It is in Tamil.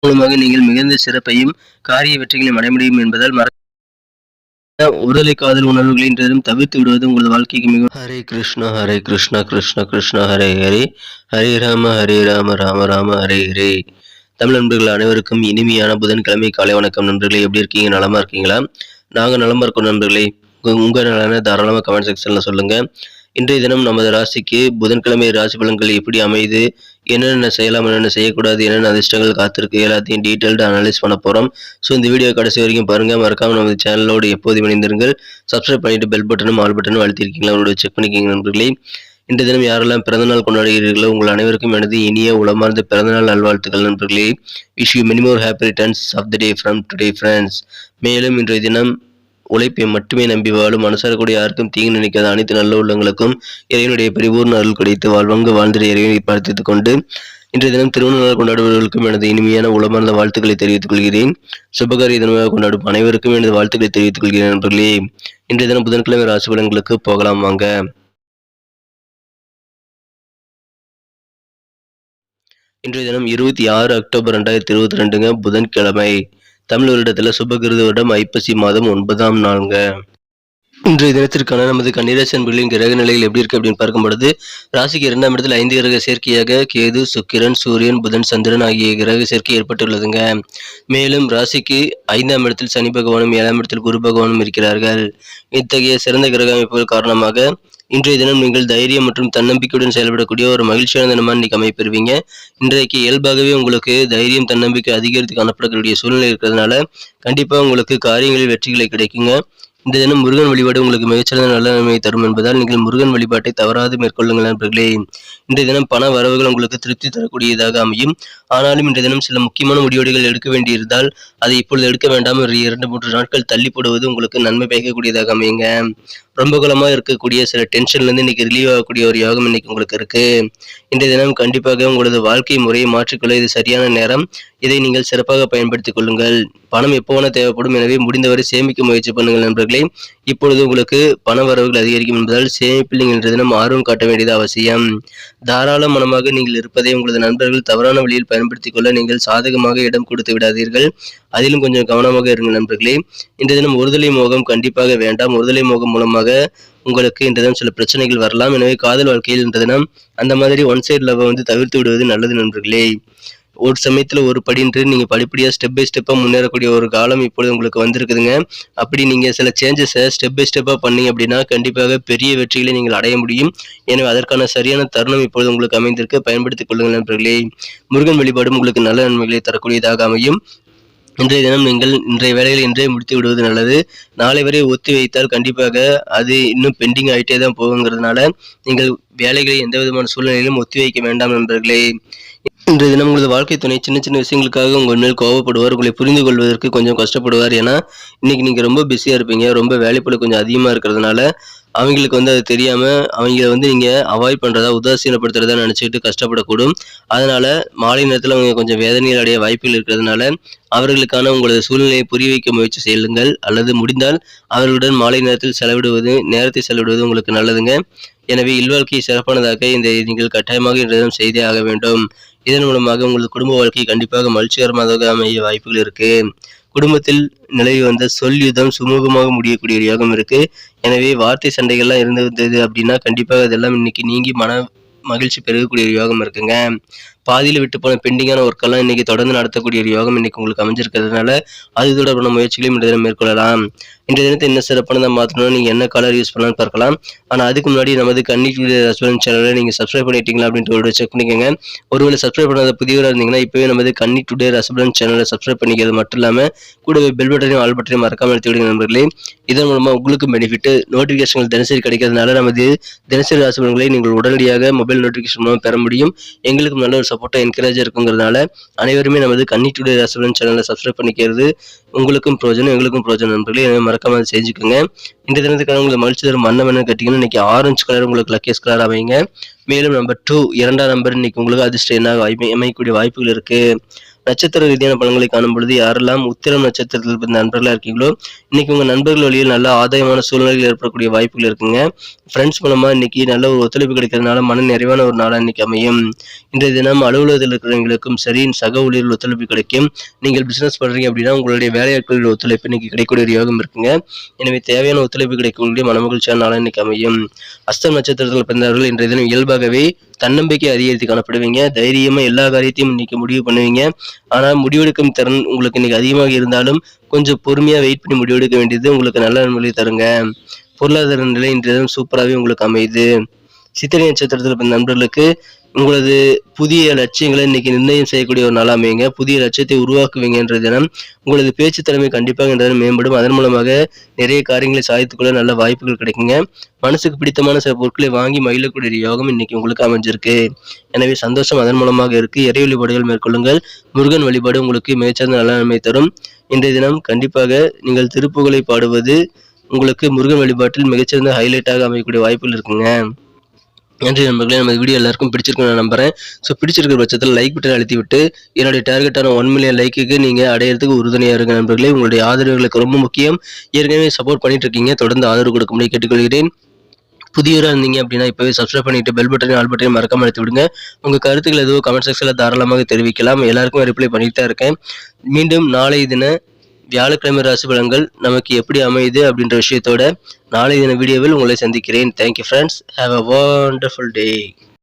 மூலமாக நீங்கள் மிகுந்த சிறப்பையும் காரிய வெற்றிகளையும் அடைய முடியும் என்பதால் ஒருதலை காதல் உணர்வுகளை இன்றதும் தவிர்த்து விடுவது உங்களது வாழ்க்கைக்கு மிகவும். ஹரே கிருஷ்ணா கிருஷ்ண கிருஷ்ண ஹரே ஹரே, ஹரே ராம ராம ராம ஹரே ஹரே. தமிழ் நண்பர்கள் அனைவருக்கும் இனிமையான புதன்கிழமை காலை வணக்கம் நண்பர்களே. எப்படி இருக்கீங்க? நலமா இருக்கீங்களா? நாங்கள் நலமா இருக்கோம் நண்பர்களே. உங்க நலனை தாராளமாக கமெண்ட் செக்ஷன்ல சொல்லுங்க. இன்றைய தினம் நமது ராசிக்கு புதன்கிழமை ராசி பலன்கள் எப்படி அமையுது, என்னென்ன செய்யலாம், என்னென்ன செய்யக்கூடாது, என்னென்ன அதிர்ஷ்டங்கள் காத்திருக்கு, எல்லாத்தையும் டீட்டெயில்டு அனலைஸ் பண்ண போகிறோம். ஸோ இந்த வீடியோ கடைசி வரைக்கும் பாருங்கள். மறக்காமல் நமது சேனலோடு எப்போதும் இணைந்திருங்கள். சப்ஸ்கிரைப் பண்ணிட்டு பெல் பட்டனும் ஆல் பட்டனும் அழுத்திருக்கீங்களா அவரோட செக் பண்ணிக்கிங்க நண்பர்களே. இன்றைய தினம் யாரெல்லாம் பிறந்தநாள் கொண்டாடுகிறீர்களோ உங்கள் அனைவருக்கும் எனது இனிய உளமார்ந்த பிறந்தநாள் நல்வாழ்த்துக்கள் நண்பர்களே. Wish you many more happy returns of the day from today friends. மேலும் இன்றைய தினம் உழைப்பை மட்டுமே நம்பி வாழும் மனசார கூட யாருக்கும் தீங்கு நினைக்காத அனைத்து நல்ல உள்ளங்களுக்கும் இறைவனுடைய பரிபூர்ண அருள் கிடைத்து வாழ்வங்கு வாழ்ந்திட இறைவனை பிரார்த்தித்துக் கொண்டு இன்றைய தினம் திருமண நாள் கொண்டாடுபவர்களுக்கும் எனது இனிமையான உளமார்ந்த வாழ்த்துக்களை தெரிவித்துக் கொள்கிறேன். சுபகாரிய தினமாக கொண்டாடும் அனைவருக்கும் எனது வாழ்த்துக்களை தெரிவித்துக் கொள்கிறேன் நண்பர்களே. இன்றைய தினம் புதன்கிழமை ராசி பலன்களுக்கு போகலாம் வாங்க. இன்றைய தினம் 26 அக்டோபர் 2022 புதன்கிழமை. தமிழ் வருடத்துல சுபகிருத வருடம் ஐப்பசி மாதம் 9ஆம் நாளுங்க. இன்றைய தினத்திற்கான நமது கன்னிராசி அன்பர்களின் கிரக நிலைகள் எப்படி இருக்கு அப்படின்னு பார்க்கும் பொழுது, ராசிக்கு 2ஆம் இடத்தில் 5 கிரக சேர்க்கையாக கேது, சுக்கிரன், சூரியன், புதன், சந்திரன் ஆகிய கிரக சேர்க்கை ஏற்பட்டுள்ளதுங்க. மேலும் ராசிக்கு 5ஆம் இடத்தில் சனி பகவானும் 7ஆம் இடத்தில் குரு பகவானும் இருக்கிறார்கள். இத்தகைய சிறந்த கிரக அமைப்புகள் காரணமாக இன்றைய தினம் நீங்கள் தைரியம் மற்றும் தன்னம்பிக்கையுடன் செயல்படக்கூடிய ஒரு மகிழ்ச்சியான தினமாக இன்னைக்கு அமைப்பெறுவீங்க. இன்றைக்கு இயல்பாகவே உங்களுக்கு தைரியம் தன்னம்பிக்கை அதிகரித்து காணப்படக்கூடிய சூழ்நிலை இருக்கிறதுனால கண்டிப்பாக உங்களுக்கு காரியங்களில் வெற்றிகளை கிடைக்குங்க. இந்த தினம் முருகன் வழிபாடு உங்களுக்கு மிகச்சிறந்த நல்ல நன்மையை தரும் என்பதால் நீங்கள் முருகன் வழிபாட்டை தவறாது மேற்கொள்ளுங்கள் நண்பர்களே. இன்றைய தினம் பண வரவுகள் உங்களுக்கு திருப்தி தரக்கூடியதாக அமையும். ஆனாலும் இன்றைய தினம் சில முக்கியமான முடிவுகள் எடுக்க வேண்டியிருந்தால் அதை இப்பொழுது எடுக்க வேண்டாம், 2-3 நாட்கள் தள்ளி போடுவது உங்களுக்கு நன்மை பயக்கக்கூடியதாக அமையுங்க. ரொம்ப காலமாக இருக்கக்கூடிய சில டென்ஷன்லேருந்து இன்னைக்கு ரிலீவ் ஆகக்கூடிய ஒரு யோகம் இன்னைக்கு உங்களுக்கு இருக்கு. இன்றைய தினம் கண்டிப்பாக உங்களது வாழ்க்கை முறையை மாற்றிக்கொள்ள இது சரியான நேரம். இதை நீங்கள் சிறப்பாக பயன்படுத்திக் கொள்ளுங்கள். பணம் எப்போ வேணா தேவைப்படும், எனவே முடிந்தவரை சேமிக்க முயற்சி பண்ணுங்கள் நண்பர்களே. இப்பொழுது உங்களுக்கு பண வரவுகள் அதிகரிக்கும் என்பதால் சேமிப்பில் நீங்கள் இன்றைய தினம் ஆர்வம் காட்ட வேண்டியது அவசியம். தாராள மனமாக நீங்கள் இருப்பதை உங்களது நண்பர்கள் தவறான வழியில் பயன்படுத்திக் கொள்ள நீங்கள் சாதகமாக இடம் கொடுத்து விடாதீர்கள். அதிலும் கொஞ்சம் கவனமாக இருங்கள் நண்பர்களே. இன்றைய தினம் ஒருதலை மோகம் கண்டிப்பாக வேண்டாம். ஒருதலை மோகம் மூலமாக உங்களுக்கு இன்றைய தினம் சில பிரச்சனைகள் வரலாம். எனவே காதல் வாழ்க்கையில் இன்றைய தினம் அந்த மாதிரி ஒன் சைடு லவ் தவிர்த்து விடுவது நல்லது நண்பர்களே. ஒரு சமயத்துல ஒரு படின்று நீங்க படிப்படியா ஸ்டெப் பை ஸ்டெப்பா முன்னேறக்கூடிய ஒரு காலம் இப்பொழுது உங்களுக்கு வந்திருக்குதுங்க. அப்படி நீங்க சில சேஞ்சஸை ஸ்டெப் பை ஸ்டெப்பா பண்ணீங்க அப்படின்னா கண்டிப்பாக பெரிய வெற்றிகளை நீங்கள் அடைய முடியும். எனவே அதற்கான சரியான தருணம் இப்பொழுது உங்களுக்கு அமைந்திருக்கு. பயன்படுத்திக் கொள்ளுங்கள் நண்பர்களே. முருகன் வழிபாடும் உங்களுக்கு நல்ல நன்மைகளை தரக்கூடியதாக அமையும். இன்றைய தினம் நீங்கள் இன்றைய வேலைகளை இன்றே முடித்து விடுவது நல்லது. நாளை வரை ஒத்தி வைத்தால் கண்டிப்பாக அது இன்னும் பெண்டிங் ஆகிட்டே தான் போகுங்கிறதுனால நீங்கள் வேலைகளை எந்த விதமான சூழ்நிலையிலும் ஒத்தி வைக்க வேண்டாம் நண்பர்களே. இன்றைய தினம் உங்களது வாழ்க்கை துணை சின்ன சின்ன விஷயங்களுக்காக உங்கள் மேல் கோவப்படுவார். உங்களை புரிந்து கொள்வதற்கு கொஞ்சம் கஷ்டப்படுவார். ஏன்னா இன்னைக்கு நீங்க ரொம்ப பிஸியா இருப்பீங்க. ரொம்ப வேலைப்பளு கொஞ்சம் அதிகமா இருக்கிறதுனால அவங்களுக்கு அது தெரியாம அவங்கள நீங்க அவாய்ட் பண்றதா, உதாசீனப்படுத்துறதா நினைச்சுக்கிட்டு கஷ்டப்படக்கூடும். அதனால மாலை நேரத்தில் அவங்க கொஞ்சம் வேதனைகள் அடைய வாய்ப்புகள் இருக்கிறதுனால அவர்களுக்கான உங்களது சூழ்நிலையை புரிய வைக்க முயற்சி செய்யுங்கள். அல்லது முடிந்தால் அவர்களுடன் மாலை நேரத்தை செலவிடுவது உங்களுக்கு நல்லதுங்க. எனவே இல்வாழ்க்கை சிறப்பானதாக நீங்கள் கட்டாயமாக இன்றைய தினம் செய்தே ஆக வேண்டும். இதன் மூலமாக உங்களது குடும்ப வாழ்க்கை கண்டிப்பாக மகிழ்ச்சிகரமாக அமைய வாய்ப்புகள் இருக்கு. குடும்பத்தில் நிலவி வந்த சொல்யுதம் சுமூகமாக முடியக்கூடிய ஒரு யோகம் இருக்கு. எனவே வார்த்தை சண்டைகள்லாம் இருந்தது அப்படின்னா கண்டிப்பாக அதெல்லாம் இன்னைக்கு நீங்கி மன மகிழ்ச்சி பெருகக்கூடிய ஒரு யோகம் இருக்குங்க. பாதியில் விட்டு போன பெண்டிங்கான ஒர்க்கெல்லாம் இன்னைக்கு தொடர்ந்து நடத்தக்கூடிய ஒரு யோகம் இன்னைக்கு உங்களுக்கு அமைஞ்சிருக்கிறதுனால அது தொடர்பான முயற்சிகளையும் இன்றைய தினம் மேற்கொள்ளலாம். இன்றைய தினத்தை என்ன சிறப்பானதாக மாற்றணும், நீங்கள் என்ன கலர் யூஸ் பண்ணலாம்னு பார்க்கலாம். ஆனால் அதுக்கு முன்னாடி நமது கன்னிராசி ரசிபலன் சேனலை நீங்கள் சப்ஸ்கிரைப் பண்ணிட்டீங்களா அப்படின்ட்டு ஒரு செக் பண்ணிக்கோங்க. ஒருவேளை சப்ஸ்கிரைப் பண்ணாத புதியவராக இருந்தீங்கன்னா இப்போவே நமது கன்னி டுடே ரசிபலன் சேனலை சப்ஸ்கிரைப் பண்ணிக்கிறது மட்டும் இல்லாமல் கூடவே பெல் பட்டனையும் ஆல் பட்டனையும் மறக்காமல் எடுத்து விடுங்க நண்பர்களே. இதன் மூலமாக உங்களுக்கும் பெனிஃபிட், நோட்டிஃபிகேஷன்கள் தினசரி கிடைக்கிறதுனால நமது தினசரி ரசிபலன்களை நீங்கள் உடனடியாக மொபைல் நோட்டிஃபிகேஷன் மூலம் பெற முடியும். எங்களுக்கும் நல்ல ஒரு சப்போர்ட்டா என்கரேஜ் இருக்குங்கிறதுனால அனைவருமே நமது கன்னி டுடே ரசிபலன் சேனலை சப்ஸ்கிரைப் பண்ணிக்கிறது உங்களுக்கும் பிரயோஜனம், எங்களுக்கும் பிரயோஜனம் நண்பர்களே. எனவே மறக்காம அதை செஞ்சுக்கோங்க. இந்த தினத்துக்கான உங்களுக்கு மகிழ்ச்சி தரும் வண்ணம் என்னன்னு கேட்டீங்கன்னா இன்னைக்கு ஆரஞ்சு கலர் உங்களுக்கு லக்கியஸ் கலர் அமைங்க. மேலும் நம்பர் 2 2ஆம் நம்பர் இன்னைக்கு உங்களுக்கு அதிர்ஷ்ட எண்ணாக அமையக்கூடிய வாய்ப்புகள் இருக்கு. நட்சத்திர ரீதியான பலன்களை காணும் பொழுது யாரெல்லாம் உத்திரம் நட்சத்திரத்தில் பிறந்த நண்பர்களா இருக்கீங்களோ இன்னைக்கு உங்க நண்பர்கள் வழியில் நல்ல ஆதாயமான சூழ்நிலைகள் ஏற்படக்கூடிய வாய்ப்புகள் இருக்குங்க. ஃப்ரெண்ட்ஸ் மூலமா இன்னைக்கு நல்ல ஒரு ஒத்துழைப்பு கிடைக்கிறதுனால மன நிறைவான ஒரு நாளா இன்னைக்கு அமையும். இன்றைய தினம் அலுவலகத்தில் இருக்கிறவங்களுக்கும் சரி சக ஊழியர்கள் ஒத்துழைப்பு கிடைக்கும். நீங்கள் பிசினஸ் பண்றீங்க அப்படின்னா உங்களுடைய வேலையாட்களின் ஒத்துழைப்பு இன்னைக்கு கிடைக்கக்கூடிய ஒரு யோகம் இருக்குங்க. எனவே தேவையான ஒத்துழைப்பு கிடைக்கக்கூடிய மனமகிழ்ச்சியான நாளா இன்னைக்கு அமையும். அஸ்தம் நட்சத்திரத்தில் பிறந்தவர்கள் இன்றைய தினம் இயல்பாகவே தன்னம்பிக்கை அதிகரித்து காணப்படுவீங்க. தைரியமா எல்லா காரியத்தையும் இன்னைக்கு முடிவு பண்ணுவீங்க. ஆனா முடிவெடுக்கும் திறன் உங்களுக்கு இன்னைக்கு அதிகமாக இருந்தாலும் கொஞ்சம் பொறுமையா வெயிட் பண்ணி முடிவெடுக்க வேண்டியது உங்களுக்கு நல்ல நன்மையை தருங்க. பொருளாதார நிலை இன்றைய தினம் சூப்பராகவே உங்களுக்கு அமையுது. சித்திரை நட்சத்திரத்தில் பிறந்த நண்பர்களுக்கு உங்களது புதிய லட்சியங்களை இன்னைக்கு நிர்ணயம் செய்யக்கூடிய ஒரு நாளா அமையுங்க. புதிய லட்சியத்தை உருவாக்குவீங்க என்ற தினம். உங்களது பேச்சு திறமை கண்டிப்பாக இன்றைய தினம் மேம்படும். அதன் மூலமாக நிறைய காரியங்களை சாதித்துக்கொள்ள நல்ல வாய்ப்புகள் கிடைக்குங்க. மனசுக்கு பிடித்தமான சில பொருட்களை வாங்கி மகிழக்கூடிய யோகம் இன்னைக்கு உங்களுக்கு அமைஞ்சிருக்கு. எனவே சந்தோஷம் அதன் மூலமாக இருக்கு. இறை வழிபாடுகள் மேற்கொள்ளுங்கள். முருகன் வழிபாடு உங்களுக்கு மிகச்சிறந்த நல்ல நன்மை தரும். இன்றைய தினம் கண்டிப்பாக நீங்கள் திருப்புகழை பாடுவது உங்களுக்கு முருகன் வழிபாட்டில் மிகச்சிறந்த ஹைலைட்டாக அமையக்கூடிய வாய்ப்புகள் இருக்குங்க. நன்றி நண்பர்களே. நம்ம வீடியோ எல்லாருக்கும் பிடிச்சிருக்குன்னு நான் நம்புறேன். ஸோ பிடிச்சிருக்கிற பட்சத்தில் லைக் பட்டன் அழுத்தி விட்டு என்னுடைய டார்கெட்டான 1 மில்லியன் லைக்குக்கு நீங்கள் அடையிறதுக்கு உறுதுணையாக இருங்க நண்பர்களே. உங்களுடைய ஆதரவுகளுக்கு ரொம்ப முக்கியம். ஏற்கனவே சப்போர்ட் பண்ணிட்டு இருக்கீங்க. தொடர்ந்து ஆதரவு கொடுக்க முடியும் கேட்டுக்கொள்கிறேன். புதியவராக இருந்தீங்க அப்படின்னா இப்போவே சப்ஸ்கிரைப் பண்ணிட்டு பெல் பட்டனையும் ஆல் பட்டனையும் மறக்காம அழுத்தி விடுங்க. உங்கள் கருத்துக்கள் எதுவும் கமெண்ட் செக்ஷனில் தாராளமாக தெரிவிக்கலாம். எல்லாருக்கும் ரிப்ளை பண்ணிட்டு தான் இருக்கேன். மீண்டும் நாளை தின வியாழக்கிழமை ராசி பலன்கள் நமக்கு எப்படி அமையுது அப்படின்ற விஷயத்தோட நாளை தின வீடியோவில் உங்களை சந்திக்கிறேன். Thank you friends. Have a wonderful day.